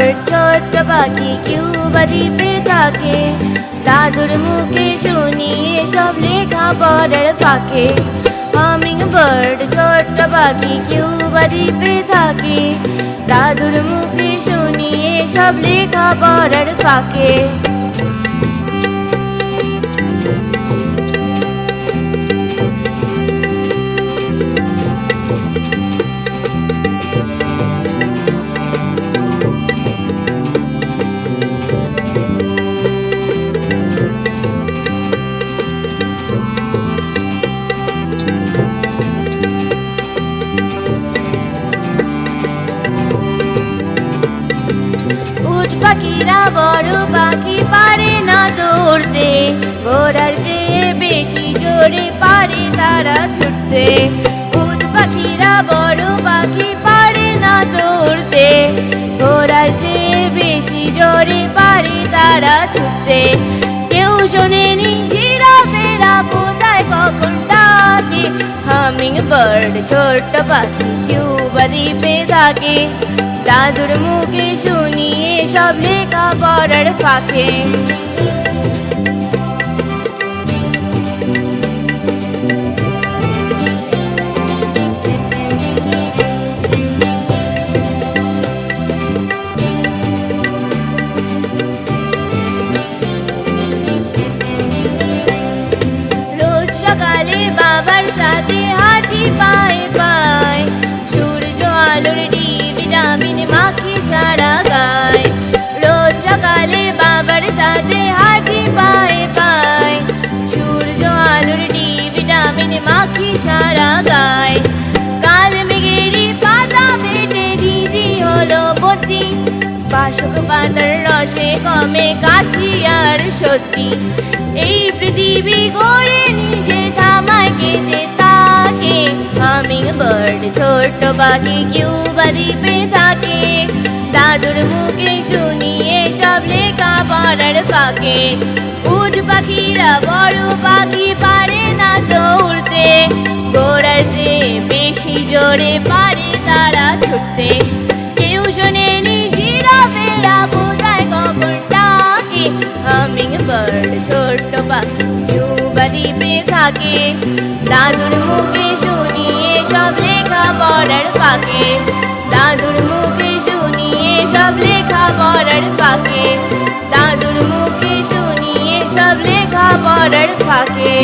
Bird ছোট্ট পাখি Cuba দ্বীপে থাকে। দাদুর মুখে শুনি এসব লেখা পড়ার ফাঁকে। হামিং বার্ড ছোট্ট পাখি কিউবা দ্বীপে থাকে। দাদুর মুখে শুনি এসব লেখা পড়ার ফাঁকে। পাখিরা বড় পাখি পারে না দৌড়তে, ঘোড়ার চেয়ে বেশি জোরে পারে তারা ছুটতে। উট পাখিরা বড় পাখি পারে না দৌড়তে, ঘোড়ার চেয়ে বেশি জোরে পারে তারা ছুটতে। কেউ শোনেনি জিরাফেরা কোথায় কখন ডাকে। হামিং বার্ড ছোট্ট পাখি কিউবা দ্বীপে থাকে। দাদুর মুখে শুনি এসব লেখা পড়ার ফাঁকে। রোজ সকালে বাবার সাথে হাঁটি পায়ে পায়ে, সূর্য আলোর ভিটামিন মাখি সারা গায়। রোজ সকালে বাবার সাথে হাঁটি পায়ে পায়ে, সূর্য আলোর ভিটামিন মাখি সারা গায়। কাল মেঘেরি পাতা বেটে দিদি হলো বতী, বাসক পাতার রসে কমে কাশি আর সত্যি। এই পৃথিবী গড়ে নিজে থামায় কে যে তাকে। হামিং বার্ড ছোট্ট পাখি কিউবা দ্বীপে থাকে। দাদুর মুখে শুনি এসব লেখা পড়ার ফাঁকে। উট পাখিরা বড় পাখি পারে না দৌড়তে, ঘোড়ার চেয়ে বেশি জোরে পারে তারা ছুটতে। কেউ শোনেনি জিরাফেরা কোথায় কখন ডাকে। হামিং বার্ড ছোট্ট পাখি কিউবা দ্বীপে থাকে। দাদুর মুখে শুনি এসব লেখা পড়ার ফাঁকে। দাদুর মুখে শুনি এসব লেখা পড়ার ফাঁকে। দাদুর মুখে শুনি এসব লেখা পড়ার ফাঁকে।